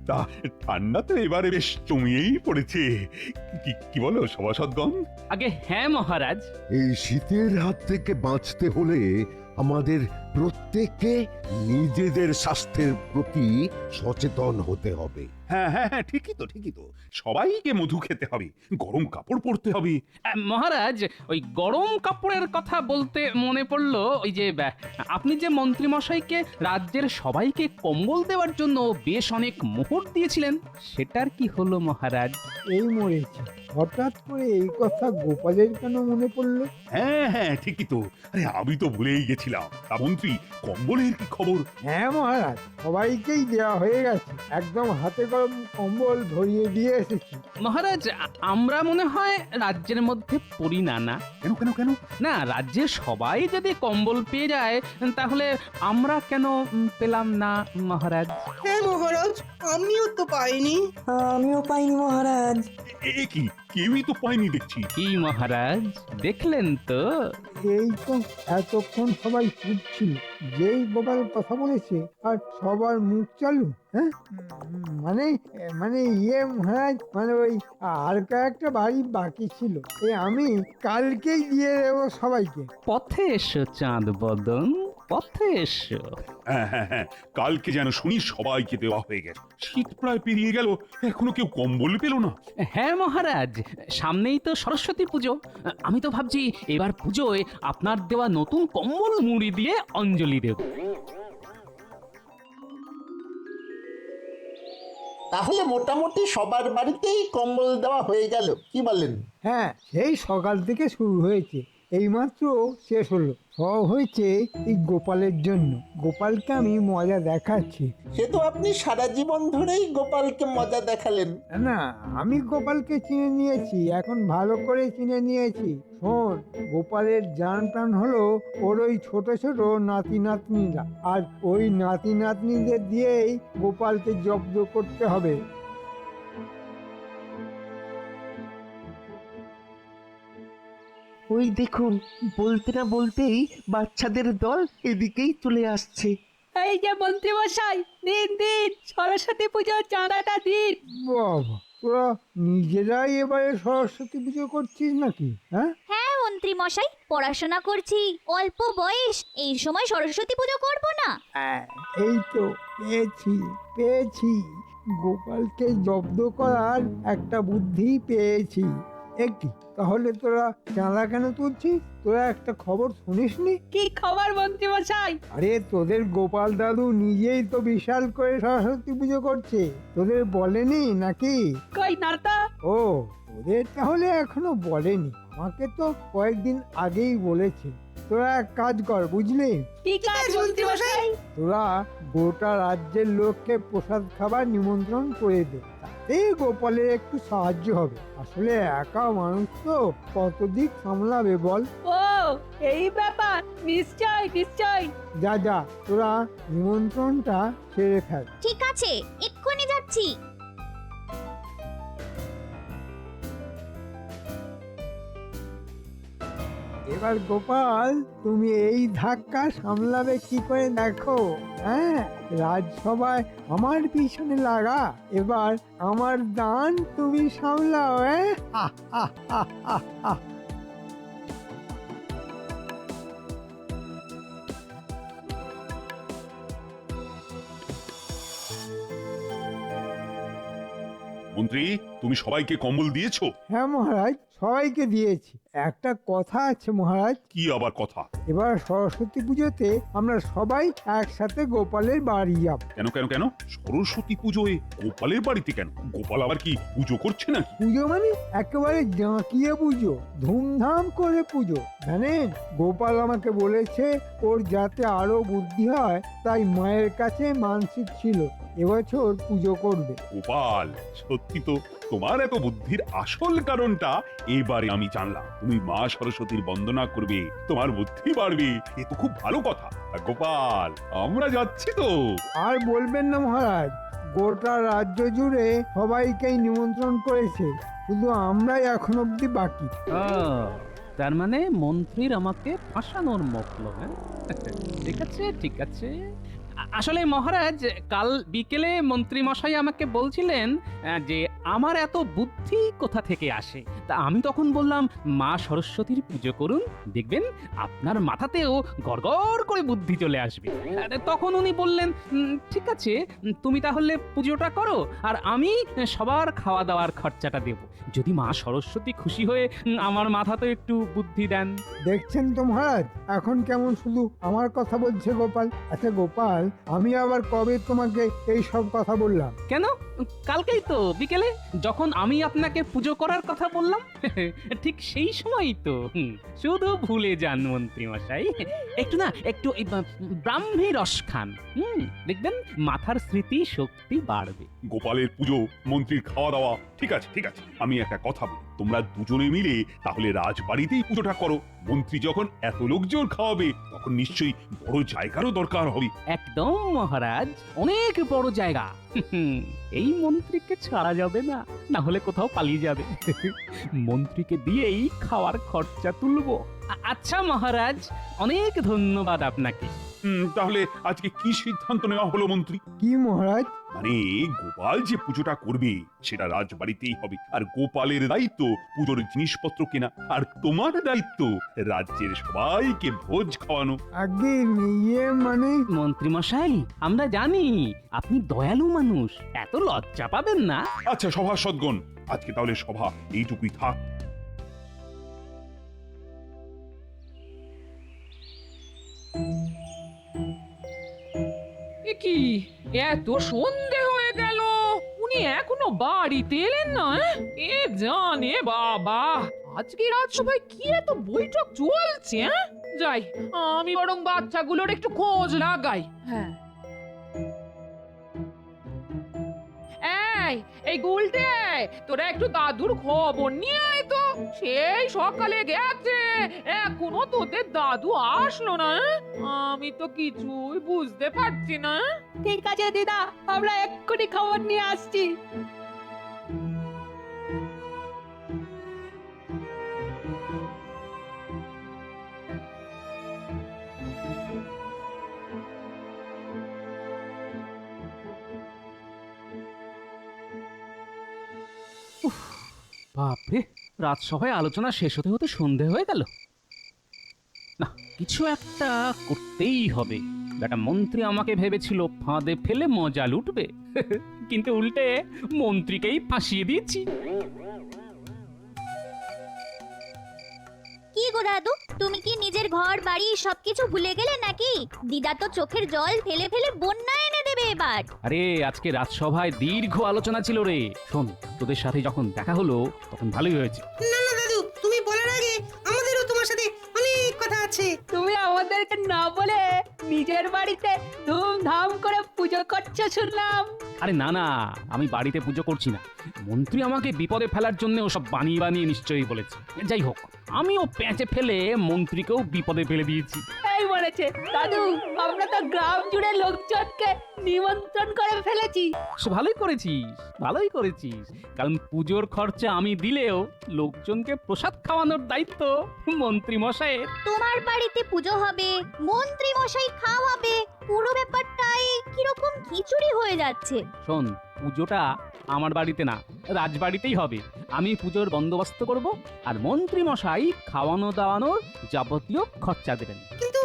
তা ঠান্ডা তো এবারে বেশ জমিয়েই পড়েছে। কি বলো সভাসদগণ? আগে হ্যাঁ মহারাজ। এই শীতের হাত থেকে বাঁচতে হলে আমাদের প্রত্যেককে নিজেদের স্বাস্থ্যের প্রতি সচেতন হতে হবে। হ্যাঁ হ্যাঁ হ্যাঁ, ঠিকই তো সবাইকে মধু খেতে হবে, গরম কাপড় পরতে হবে। মহারাজ, ওই গরম কাপড়ের কথা বলতে মনে পড়লো, ওই যে আপনি যে মন্ত্রী মশাইকে রাজ্যের সবাইকে কম্বল দেওয়ার জন্য বেশ অনেক মোহর দিয়েছিলেন, সেটার কি হলো মহারাজ? এই মরেছে, হঠাৎ করে এই কথা গোপালের কেন মনে পড়লো? হ্যাঁ হ্যাঁ, ঠিকই তো। আরে আমি তো ভুলেই গেছিলাম। তা মন্ত্রী, কম্বলের কি খবর? হ্যাঁ মহারাজ, সবাইকেই দেওয়া হয়ে গেছে, একদম হাতে গরম কম্বল ধরিয়ে দিয়ে এসেছি। মহারাজ, আমরা মনে হয় রাজ্যের মধ্যে পড়ি না। না কেন কেন কেন? না, রাজ্যের সবাই যদি কম্বল পেয়ে যায়, তাহলে আমরা কেন পেলাম না মহারাজ? হ্যাঁ মহারাজ, আমিও তো পাইনি। আমিও পাইনি মহারাজ। এ কি, কেউই তো পায়নি দেখছি। কি মহারাজ, দেখলেন তো? এই তো এতক্ষণ সবাই চুপ ছিল, যেই গোপাল কথা বলেছে আর সবার মুখ চালু। হ্যাঁ মানে মানে মহারাজ, মানে ওই আর কয়েকটা বাড়ি বাকি ছিল, আমি কালকেই দিয়ে দেবো সবাইকে। পথে এসো চাঁদ বদন, পথে এসো। হ্যাঁ হ্যাঁ হ্যাঁ, কালকে যেন শুনি সবাইকে দেওয়া হয়ে গেছে। শীত প্রায় পেরিয়ে গেল, এখনো কেউ কম্বল পেল না। হ্যাঁ মহারাজ, সামনেই তো সরস্বতী পুজো। আমি তো ভাবছি এবার পুজোয় আপনার দেওয়া নতুন কম্বল মুড়ি দিয়ে অঞ্জলি দেব। তাহলে মোটামুটি সবার বাড়িতেই কম্বল দেওয়া হয়ে গেল, কি বলেন? হ্যাঁ, সেই সকাল থেকে শুরু হয়েছে, এইমাত্র শেষ হলো। সব হয়েছে এই গোপালের জন্য। গোপালকে আমি মজা দেখাচ্ছি। সে তো আপনি সারা জীবন ধরেই গোপালকে মজা দেখালেন। না, আমি গোপালকে চিনে নিয়েছি, এখন ভালো করে চিনে নিয়েছি। শোন, গোপালের জান প্রাণ হলো ওর ওই ছোট ছোট নাতি নাতনিরা, আর ওই নাতি নাতনিদের দিয়েই গোপালকে জব্দ করতে হবে। ওই দেখুন, বলতে না বলতেই বাচ্চাদের দল এদিকেই চলে আসছে। এই যে মন্ত্রী মশাই, দিন দিন সরস্বতী পুজোর চাঁদাটা দিন। বাবা, তোরা নিজেরাই এবারে সরস্বতী পুজো করছিস নাকি? হ্যাঁ হ্যাঁ মন্ত্রী মশাই, পড়াশোনা করছি, অল্প বয়স, এই সময় সরস্বতী পুজো করব না? এই তো পেয়েছি, গোপালকে জব্দ করার একটা বুদ্ধি পেয়েছি। একটি তাহলে তোরা চাঁদা কেন তুলছিস? তোরা একটা খবর শুনিসনি? কি খবর মন্ত্রী মশাই? আরে, তোদের গোপাল দাদু নিজেই তো বিশাল করে সরস্বতী পুজো করছে, তোদের বলেনি নাকি? কই না তো। ও, তোদের তাহলে এখনো বলেনি, আমাকে তো কয়েকদিন আগেই বলেছে। তোরা এক কাজ কর, বুঝলি? ঠিক আছে মন্ত্রী মশাই। তোরা গোটা রাজ্যের লোককে প্রসাদ খাবার নিমন্ত্রণ করে দে, তাতে গোপালের একটু সাহায্য হবে। আসলে একা মানুষ তো, কত দিক সামলাবে বল? ও, এই ব্যাপার, নিশ্চয় নিশ্চয়। যা তোরা নিমন্ত্রণটা সেরে ফেল। ঠিক আছে, এক্ষুনি যাচ্ছি। এবার গোপাল, তুমি এই ধাক্কা সামলাবে কি করে দেখো। হ্যাঁ, রাজসভায় আমার পিছনে লাগা, এবার আমার দান তুমি সামলাও। মন্ত্রী, তুমি সবাইকে কম্বল দিয়েছো? হ্যাঁ মহারাজ, সবাইকে দিয়েছি। একটা কথা আছে মহারাজ, কি আবার কথা? এবার সরস্বতী পুজোতে আমরা সবাই একসাথে গোপালের বাড়ি যাব। কেন কেন কেন? সরস্বতী পুজোয় গোপালের বাড়িতে কেন? গোপাল আবার কি পুজো করছে নাকি? পুজো মানে একেবারে জাঁকিয়ে পুজো, ধুমধাম করে পুজো। জানেন, গোপাল আমাকে বলেছে ওর যাতে আরো বুদ্ধি হয়, তাই মায়ের কাছে মানসিক ছিল এবছর পুজো করবে। গোপাল, সত্যি তো তোমার এত বুদ্ধির আসল কারণটা এবারে আমি জানলাম। তুমি মা সরস্বতীর বন্দনা করবে, তোমার বুদ্ধি বাড়বে, এ তো খুব ভালো কথা। গোপাল, আমরা যাচ্ছি তো। আর বলবেন না মহারাজ, গোটা রাজ্য জুড়ে সবাইকেই নিমন্ত্রণ করেছে, শুধু আমরাই এখন অব্দি বাকি। তার মানে মন্ত্রীর আমাকে ফাঁসানোর মতলব, হ্যাঁ? ঠিক আছে ঠিক আছে। আসলে মহারাজ, কাল বিকেলে মন্ত্রী মশাই আমাকে বলছিলেন যে আমার এত বুদ্ধি কোথা থেকে আসে। তা আমি তখন বললাম মা সরস্বতীর পুজো করুন, দেখবেন আপনার মাথাতেও গড়গড় করে বুদ্ধি চলে আসবে। তখন উনি বললেন ঠিক আছে, তুমি তাহলে পুজোটা করো আর আমি সবার খাওয়া দাওয়ার খরচাটা দেব, যদি মা সরস্বতী খুশি হয়ে আমার মাথাতে একটু বুদ্ধি দেন। দেখছেন তো মহারাজ, এখন কেমন শুধু আমার কথা বলছে গোপাল। আচ্ছা গোপাল, আমি আবার কবে তোমাকে এই সব কথা বললাম? কেন, কালকেই তো বিকেলে, যখন আমি আপনাকে পুজো করার কথা বললাম। ঠিক সেই সময়ই তো। শুধু ভুলে যান মন্ত্রী মশাই, একটু না একটু ব্রাহ্মী রস খান, দেখবেন মাথার স্মৃতি শক্তি বাড়বে। গোপালের পুজো, মন্ত্রীর খাওয়া দাওয়া, ঠিক আছে ঠিক আছে। আমি একটা কথা বলি, তোমরা দুজনে মিলে তাহলে রাজবাড়িতেই পুজোটা করো। মন্ত্রী যখন এত লোকজন খাওয়াবে তখন নিশ্চয়ই বড় জায়গারও দরকার হবে। একদম মহারাজ, অনেক বড় জায়গা। এই মন্ত্রীকে ছাড়া যাবে না, না হলে কোথাও পালিয়ে যাবে। মন্ত্রীকে দিয়েই খাওয়ার খরচা তুলবো। আচ্ছা মহারাজ, অনেক ধন্যবাদ আপনাকে। তাহলে আজকে কি সিদ্ধান্ত নেওয়া হলো মন্ত্রী? কি মহারাজ? মানে গোপাল যে পুজোটা করবে সেটা রাজবাড়িতেই হবে, আর গোপালের দায়িত্ব পুজোর জিনিসপত্র কেনা, আর তোমার দায়িত্ব রাজ্যের সবাইকে ভোজ খাওয়ানো। আগে ইয়ে মানে মন্ত্রী মশাই, আমরা জানি আপনি দয়ালু মানুষ, এত লজ্জা পাবেন না। আচ্ছা সভাসদগণ, আজকে তাহলে সভা এইটুকুই থাক। কি এত সন্ধে হয়ে গেল, উনি এখনো বাড়িতে এলেন না? এ জানে বাবা, আজকে রাজসভায় কি এত বৈঠক চলছে? যাই, আমি বরং বাচ্চাগুলোর একটু খোঁজ লাগাই। হ্যাঁ, এই গুলটে, তোরা একটু দাদুর খবর নিয়ে আয় তো। সেই সকালে গেছে, এখনো তোদের দাদু আসলো না। আমি তো কিছুই বুঝতে পারছি না। ঠিক আছে দিদা, আমরা এক্ষুনি খবর নিয়ে আসছি। বাপরে, রাজসভায় আলোচনা শেষ হতে হতে সন্ধে হয়ে গেল। না, কিছু একটা করতেই হবে। একটা মন্ত্রী আমাকে ভেবেছিল ফাঁদে ফেলে মজা লুটবে, কিন্তু উল্টে মন্ত্রীকেই ফাঁসিয়ে দিয়েছি। কি গো দাদু, তুমি কি নিজের ঘর বাড়ি সবকিছু ভুলে গেলে নাকি? দিদা তো চোখের জল ফেলে ফেলে বন্যা এনে দেবে এবার। আরে আজকে রাজসভায় দীর্ঘ আলোচনা ছিল রে। শোন, তোদের সাথে যখন দেখা হলো তখন ভালোই হয়েছে। না না দাদু, তুমি বলার আগে আমাদেরও তোমার সাথে অনেক কথা আছে। তুমি আমাদেরকে না বলে নিজের বাড়িতে ধুমধাম করে পুজো করছো শুনলাম। আরে না না, আমি বাড়িতে পুজো করছি না। মন্ত্রী আমাকে বিপদে ফেলার জন্য ওসব বানিয়ে বানিয়ে নিশ্চয়ই বলেছে। যাই হোক, আমিও প্যাঁচে ফেলে মন্ত্রীকেও বিপদে ফেলে দিয়েছি। এই বলেছে দাদু, আমরা তো গ্রাম জুড়ে লোকজনকে নিমন্ত্রণ করে ফেলেছি। সে ভালোই করেছিস, ভালোই করেছিস, কারণ পুজোর খরচা আমি দিলেও লোকজনকে প্রসাদ খাওয়ানোর দায়িত্ব মন্ত্রী মশাইয়ের। তোমার বাড়িতে পুজো হবে, মন্ত্রী মশাই খাওয়াবে, পুরো ব্যাপারটাই কিরকম খিচুড়ি হয়ে যাচ্ছে। শোন, পুজোটা আমার বাড়িতে না, রাজবাড়িতেই হবে। আমি পুজোর বন্দোবস্ত করব, আর মন্ত্রী মশাই খাওয়ানো দাওয়ানোর যাবতীয় খরচা দেবেন। কিন্তু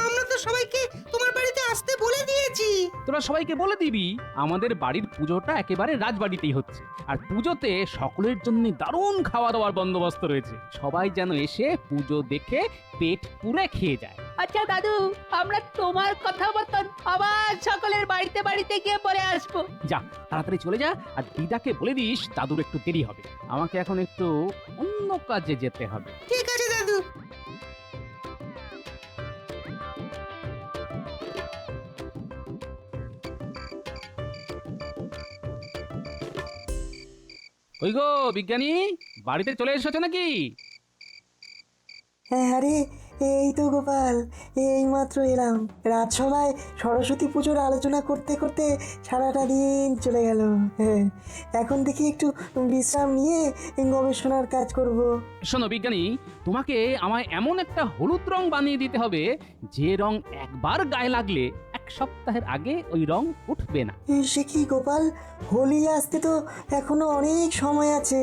আমরা তো সবাইকে তোমার বাড়িতে আসতে বলে দিয়েছি। তোরা সবাইকে বলে দিবি আমাদের বাড়ির পুজোটা একেবারে রাজবাড়িতেই হচ্ছে, আর পুজোতে সকলের জন্য দারুণ খাওয়া দাওয়ার বন্দোবস্ত রয়েছে। সবাই যেন এসে পুজো দেখে পেট পুরে খেয়ে যায়। আচ্ছা দাদু, আমরা তোমার কথা মতন আবার সকলের বাড়িতে বাড়িতে গিয়ে পরে আসবো। যা, তাড়াতাড়ি চলে যা, আর দিদাকে বলে দিস দাদুর একটু দেরি হবে, আমাকে এখন একটু অন্য কাজে যেতে হবে। ঠিক আছে দাদু। ওই গো বিজ্ঞানী, বাড়িতে চলে এসেছো নাকি? আরে এই তো গোপাল, এইমাত্র এলাম। রাজসভায় সরস্বতী পুজোর আলোচনা করতে করতে সারাটা দিন চলে গেল। হ্যাঁ, এখন দেখি একটু বিশ্রাম নিয়ে গবেষণার কাজ করব। শোনো বিজ্ঞানী, তোমাকে আমায় এমন একটা হলুদ রং বানিয়ে দিতে হবে যে রং একবার গায়ে লাগলে 1 সপ্তাহের আগে ওই রং উঠবে না। সে কি গোপাল, হোলি আসতে তো এখনো অনেক সময় আছে,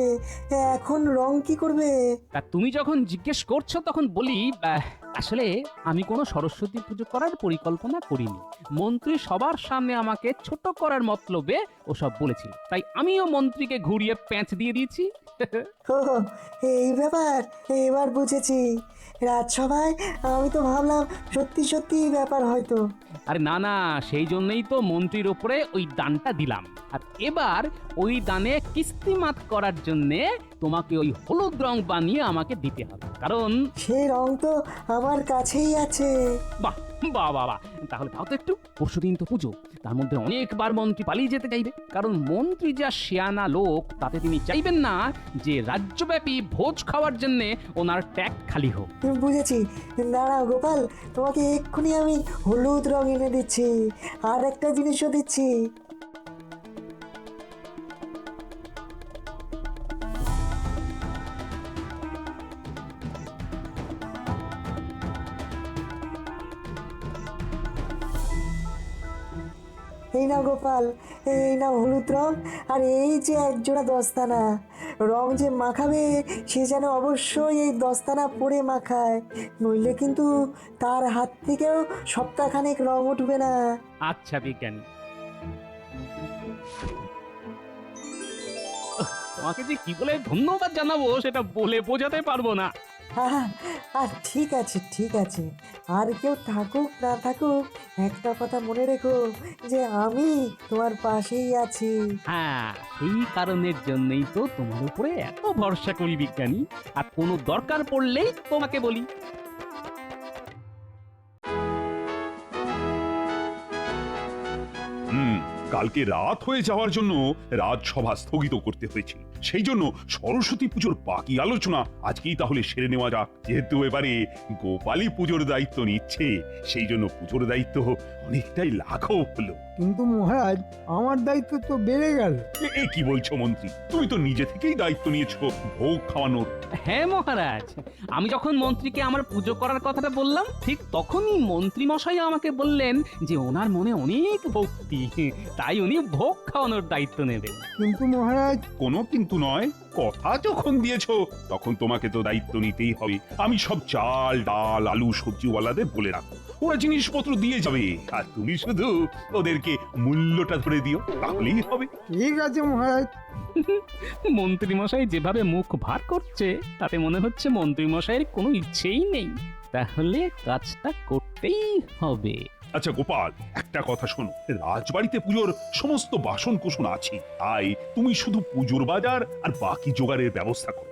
এখন রং কি করবে? তা তুমি যখন জিজ্ঞেস করছো তখন বলি, আসলে আমি কোনো সরস্বতী পুজো করার পরিকল্পনা করিনি। মন্ত্রী সবার সামনে আমাকে ছোট করার মতলবে ওসব বলেছিল, তাই আমিও মন্ত্রীকে ঘুরিয়ে প্যাঁচ দিয়ে দিয়েছি। ও, এই ব্যাপার, এবার বুঝেছি। রাজসভায় আমি তো ভাবলাম সত্যি সত্যি ব্যাপার হয়তো। আরে না না, সেই জন্যই তো মন্ত্রীর ওপরে ওই দানটা দিলাম। আর এবার ওই দানে কিস্তিমাত করার জন্যে তোমাকে ওই হলুদ রং বানিয়ে আমাকে দিতে হবে, কারণ সেই রং তো আমার কাছেই আছে। বাহ বাহ বাহ বাহ, তাহলে তাও তো একটু। পরশুদিন তো পুজো, তার মধ্যে অনেকবার মন্ত্রী পালিয়ে যেতে চাইবে, কারণ মন্ত্রী যা শিয়ানা লোক, তাতে তিনি চাইবেন না যে রাজ্যব্যাপী ভোজ খাওয়ার জন্য ওনার ট্যাগ খালি হোক। বুঝেছি, দাঁড়াও গোপাল, তোমাকে এক্ষুনি আমি হলুদ রং এনে দিচ্ছি, আর একটা জিনিসও দিচ্ছি। এই নাও গোপাল, এই নাও হলুদ রং, আর এই যে 1 জোড়া দস্তানা। রং যে মাখাবে সে যেন অবশ্যই এই দস্তানা পরে মাখায়, নইলে কিন্তু তার হাত থেকেও সপ্তাহখানেক রং উঠবে না। আচ্ছা বিজ্ঞানী, তোমাকে যে কি বলে ধন্যবাদ জানাবো সেটা বলে বোঝাতে পারবো না। আর ঠিক আছে, ঠিক আছে, আর কেউ থাকুক না থাকুক, একটা কথা মনে রেখো যে আমি তোমার পাশেই আছি। হ্যাঁ, সেই কারণের জন্যই তো তোমার উপরে এত ভরসা করি বিজ্ঞানী, আর কোনো দরকার পড়লেই তোমাকে বলি। কালকে রাত হয়ে যাওয়ার জন্য রাজসভা স্থগিত করতে হয়েছিল, সেই জন্য সরস্বতী পুজোর বাকি আলোচনা আজকেই তাহলে সেরে নেওয়া যাক। যেহেতু এবারে গোপালই পুজোর দায়িত্ব নিচ্ছে, সেই জন্য পুজোর দায়িত্ব অনেকটাই লাঘব হলো। কিন্তু মহারাজ, আমার দায়িত্ব তো বেড়ে গেল। এ কি বলছো মন্ত্রী, তুমি তো নিজে থেকেই দায়িত্ব নিয়েছো ভোগ খাওয়ানোর। হ্যাঁ মহারাজ, আমি যখন মন্ত্রীকে আমার পুজো করার কথাটা বললাম, ঠিক তখনই মন্ত্রী মশাই আমাকে বললেন যে ওনার মনে অনেক ভক্তি, তাই উনি ভোগ খাওয়ানোর দায়িত্ব নেবেন। কিন্তু মহারাজ, কোনো কিন্তু নয়, কথা যখন দিয়েছো তখন তোমাকে তো দায়িত্ব নিতেই হবে। আমি সব চাল ডাল আলু সবজিওয়ালাদের বলে রাখবো, ওরা জিনিসপত্র দিয়ে যাবে, আর তুমি শুধু ওদেরকে মূল্যটা ধরে দিও, তাহলেই হবে। ঠিক আছে মহারাজ। মন্ত্রী মশাই যেভাবে মুখ ভার করছে, তাতে মনে হচ্ছে মন্ত্রী মশাইয়ের কোনো ইচ্ছেই নেই, তাহলে কাজটা করতেই হবে। আচ্ছা গোপাল, একটা কথা শোনো, রাজবাড়িতে পুজোর সমস্ত বাসন কুসন আছে, তাই তুমি শুধু পুজোর বাজার আর বাকি জোগাড়ের ব্যবস্থা করো।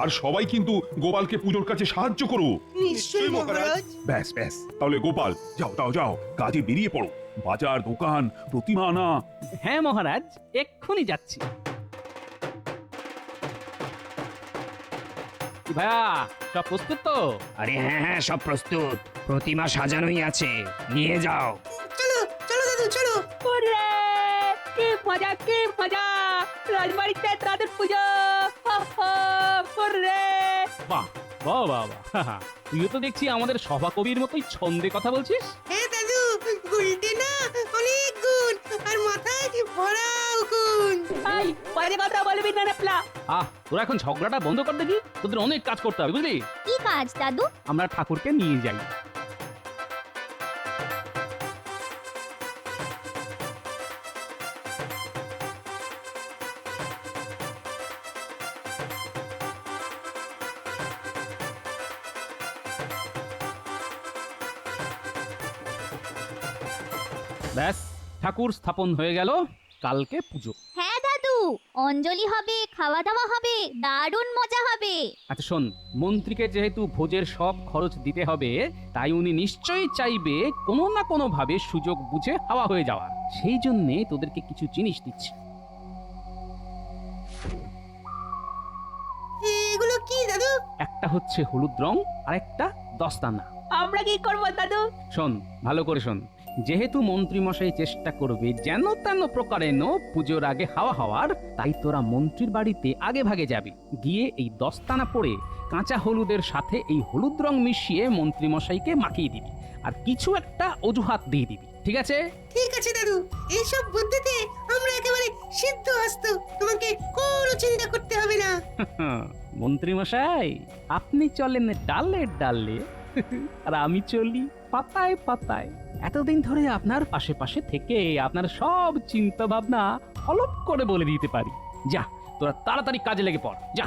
আর সবাই কিন্তু গোপালকে পুজোর কাছে সাহায্য করো। নিশ্চয়ই মহারাজ। ব্যাস ব্যাস, তাহলে গোপাল যাও যাও যাও, কাজে বেরিয়ে পড়ো। বাজার দোকান প্রতিমা আনা। হ্যাঁ মহারাজ, এক্ষুনি যাচ্ছি। ভাইয়া, সব প্রস্তুত তো? আরে হ্যাঁ হ্যাঁ, সব প্রস্তুত, প্রতিমা সাজানোই আছে, নিয়ে যাও। চলো চলো দাদু চলো। ওরে, কি মজা, কি মজা! রাজবাড়িতে তাদের পুজো! ওরে! বাহ বাহ বাহ বাহ, তুইও তো দেখছি আমাদের সভাকবির মতোই ছন্দে কথা বলছিস। হ্যাঁ দাদু, গুলটে না অনেক গুণ, আর মাথায় ভরা গুণ। এই, বাজে কথা বলবি না রে প্লা। তোরা এখন ঝগড়াটা বন্ধ কর দেখি, তোদের অনেক কাজ করতে হবে বুঝলি। কি কাজ দাদু? আমরা ঠাকুরকে নিয়ে যাই। ব্যাস, ঠাকুর স্থাপন হয়ে গেল, কালকে পুজো। হ্যাঁ দাদু, অঞ্জলি হবে, খাওয়া দাওয়া হবে, দারুণ মজা হবে। আচ্ছা শোন, মন্ত্রীকে যেহেতু ভোজের সব খরচ দিতে হবে, তাই উনি নিশ্চয়ই চাইবে কোনো না কোনো ভাবে সুযোগ বুঝে হাওয়া হয়ে যাওয়া, সেই জন্যে তোদেরকে কিছু জিনিস দিচ্ছি। এগুলো কি দাদু? একটা হচ্ছে হলুদ রং, আর একটা দস্তানা। আমরা কি করব দাদু? শোন, ভালো করে শোন। যেহেতু মন্ত্রীমশাই চেষ্টা করবে যেন তেন প্রকারেণ পুজোর আগে হাওয়া হওয়ার, তাই তোরা মন্ত্রীর বাড়িতে আগে ভাগে যাবি, গিয়ে এই দস্তানা পরে কাঁচা হলুদের সাথে এই হলুদ রং মিশিয়ে মন্ত্রীমশাইকে মাখিয়ে দিবি, আর কিছু একটা অজুহাত দিয়ে দিবি, ঠিক আছে? ঠিক আছে দাদু, এইসব বুদ্ধিতে আমরা একেবারে সিদ্ধ হস্ত, তোমাকে কোনো চিন্তা করতে হবে না। মন্ত্রীমশাই, আপনি চলেন ডালে ডালে, আর আমি চলি পাতায় পাতায়। এতদিন ধরে আপনার পাশে পাশে থেকে আপনার সব চিন্তা ভাবনা হলপ করে বলে দিতে পারি। যা, তোরা তাড়াতাড়ি কাজে লেগে পড়, যা।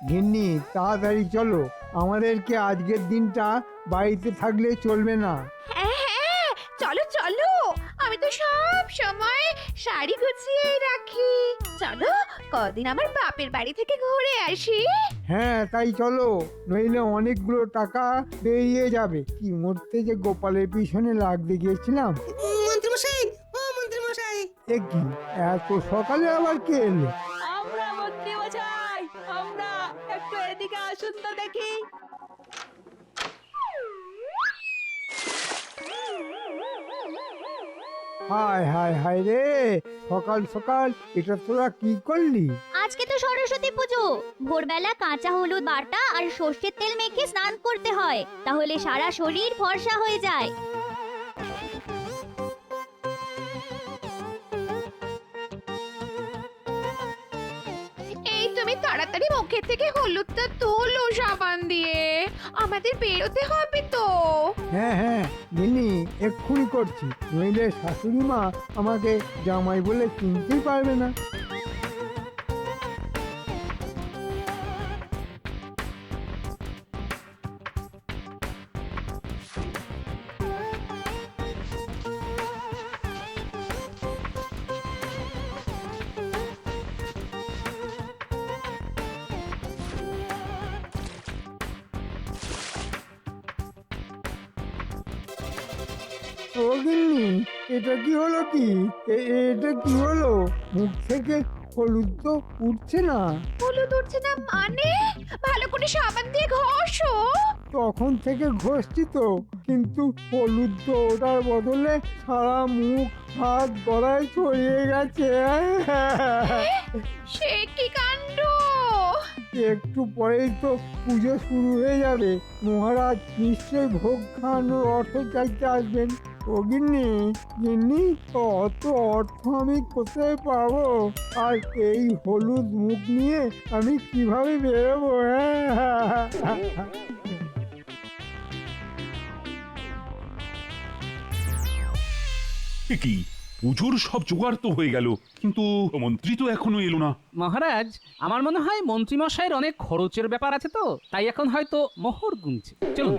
গিন্নি, তাড়াতাড়ি চলো, আমাদেরকে আজকের দিনটা বাড়িতে থাকলে চলবে না। হ্যাঁ হ্যাঁ, চলো চলো, আমি তো সব সময় শাড়ি গুছিয়ে রাখি। চলো কদিন আমার বাপের বাড়ি থেকে ঘুরে আসি। হ্যাঁ তাই চলো, নইলে অনেকগুলো টাকা বেরিয়ে যাবে। কি মরতে যে গোপালের পিছনে লাগতে গিয়েছিলাম। মন্ত্রীমশাই, ও মন্ত্রীমশাই, এ কি, এত সকালে আবার কে এলো? আমরা মন্ত্রী মশাই, আমরা একটু এদিকে আসুন তো দেখি। হায় হায় হায় রে, সকাল সকাল এটা তোরা কি করলি? আজকে তো সরস্বতী পুজো, ভোরবেলা কাঁচা হলুদ বাটা আর সর্ষের তেল মেখে স্নান করতে হয়, তাহলে সারা শরীর ফর্সা হয়ে যায়। এই তুমি তাড়াতাড়ি মুখে থেকে হলুদটা তোলো সাবান দিয়ে, আমাদের বেরোতে হবে তো। হ্যাঁ হ্যাঁ গিন্নি, এক্ষুনি করছি, নইলে শাশুড়ি মা আমাকে জামাই বলে চিনতেই পারবে না। ও গিন্নি, এটা কি হলো কি? এটা কি হলো? মুখ থেকে হলুদ তো উঠছে না। হলুদ উঠছে না মানে? ভালো করে সাবান দিয়ে ঘষো। তখন থেকে ঘষছি তো, কিন্তু হলুদ তো ওটার বদলে সারা মুখ হাত গলায় ছড়িয়ে গেছে। সে কি কাণ্ড! একটু পরেই তো পুজো শুরু হয়ে যাবে, মহারাজ নিশ্চয়ই ভোগ খাওয়ানোর অর্থ চাইতে আসবেন। ও গিন্নি, গিন্নি, অত অর্থ আমি কোথায় পাবো? আর এই হলুদ মুখ নিয়ে আমি কিভাবে বেরোবো? কি পুজোর সব জোগাড় তো হয়ে গেল, কিন্তু মন্ত্রী তো এখনো এলো না। মহারাজ, আমার মনে হয় মন্ত্রীমশাইয়ের অনেক খরচের ব্যাপার আছে তো, তাই এখন হয়তো মোহর গুনছে। চলুন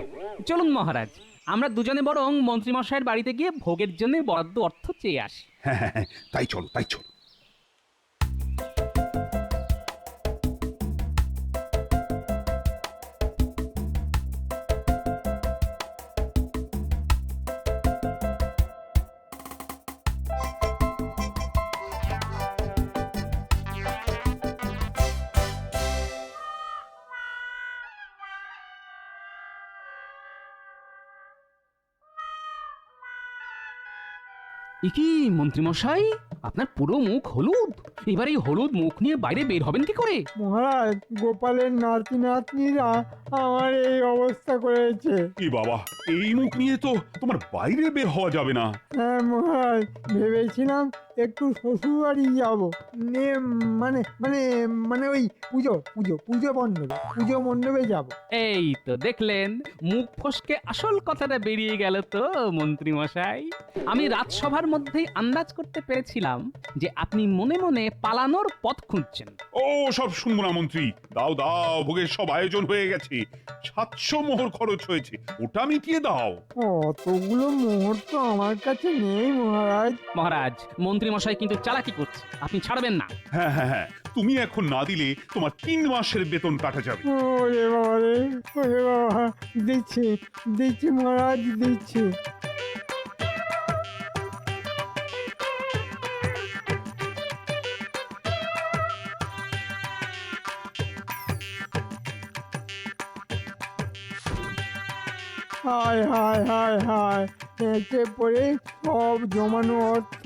চলুন মহারাজ, আমরা দুজনে বরং মন্ত্রীমশাইয়ের বাড়িতে গিয়ে ভোগের জন্য বরাদ্দ অর্থ চেয়ে আসি। হ্যাঁ হ্যাঁ হ্যাঁ, তাই চলো তাই চলো। কি মন্ত্রীমশাই, আপনার পুরো মুখ হলুদ, এবার এই হলুদ মুখ নিয়ে বাইরে বের হবেন কি করে? মহারাজ, গোপালের নাতি নাতনিরা আমার এই অবস্থা করেছে। এ বাবা, এই মুখ নিয়ে তো তোমার বাইরে বের হওয়া যাবে না। হ্যাঁ মহারাজ, ভেবেছিলাম একটু শ্বশুর বাড়ি যাবো, মানে মানে মানে ওই পুজো মণ্ডপে যাবো। এই তো দেখলেন, মুখ ফসকে আসল কথাটা বেরিয়ে গেল তো মন্ত্রীমশাই। আমি রাজসভার মধ্যেই আন্দাজ করতে পেরেছিলাম যে আপনি মনে মনে পালানোর পথ খুঁজছেন। ও সব শুনবো না মন্ত্রী, দাও দাও, ভোগের সব আয়োজন হয়ে গেছে, 700 মোহর খরচ হয়েছে, ওটা মিটিয়ে দাও। অতগুলো মোহর তো আমার কাছে নেই মহারাজ। মহারাজ, মন্ত্রীমশাই কিন্তু চালাকি করছে, আপনি ছাড়বেন না। হ্যাঁ হ্যাঁ হ্যাঁ, তুমি এখন না দিলে তোমার 3 মাসের বেতন কাটা যাবে। ওরে বাবা রে, ওরে বাবা, দিচ্ছি মহারাজ, দিচ্ছি। হায় হায় হায় হায় এতে পরে সব জমানো অর্থ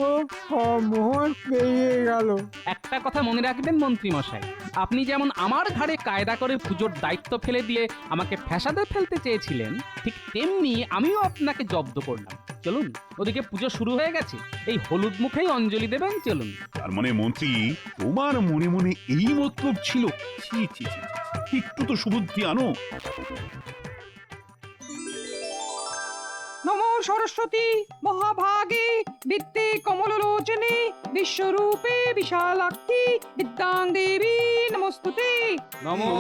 সব মোহর বেরিয়ে গেল। একটা কথা মনে রাখবেন মন্ত্রী মশাই, আপনি যেমন আমার ঘাড়ে কায়দা করে পুজোর দায়িত্ব ফেলে দিয়ে আমাকে ফ্যাসাদে ফেলতে চেয়েছিলেন, ঠিক তেমনি আমিও আপনাকে জব্দ করলাম। চলুন, ওদিকে পুজো শুরু হয়ে গেছে, এই হলুদ মুখেই অঞ্জলি দেবেন, চলুন। তার মানে মন্ত্রী, তোমার মনে মনে এই মতলব ছিল? ছি ছি ছি, একটু তো সুবুদ্ধি আনো। নমো সরস্বতী মহাভাগে বিদ্যে কমললোচনে বিশ্বরূপে বিশালাক্ষী বিদ্যাং দেবী নমস্তুতে। নমো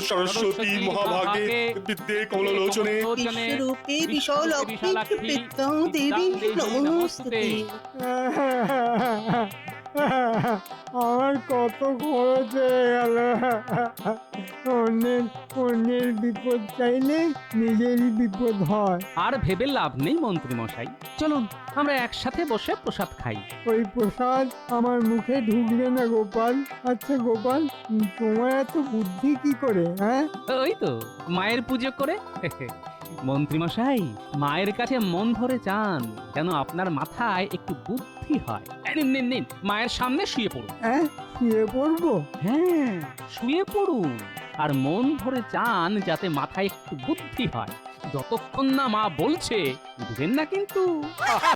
সরস্বতী মহাভাগে বিদ্যে কমললোচনে বিশ্বরূপে বিশালাক্ষী বিদ্যাং দেবী নমস্তুতে। আমার কত খরচ হয়ে গেল। অন্যের বিপদ চাইলে নিজেরই বিপদ হয়। আর ভেবে লাভ নেই মন্ত্রী মশাই, চলুন আমরা একসাথে বসে প্রসাদ খাই। ওই প্রসাদ আমার মুখে ঢুকবে না গোপাল। আচ্ছা গোপাল, তোমার এত বুদ্ধি কি করে? হ্যাঁ, ওই তো মায়ের পুজো করে। মন্ত্রী মশাই, মায়ের কাছে মন ভরে চান যেন আপনার মাথায় একটু বুদ্ধি হয়। এই নিন, নিন, নিন, মায়ের সামনে শুয়ে পড়ুন। হ্যাঁ, শুয়ে পড়বো? হ্যাঁ, শুয়ে পড়ুন আর মন ভরে চান যাতে মাথায় একটু বুদ্ধি হয়। যতক্ষণ না মা বলছে বুঝবেন না কিন্তু।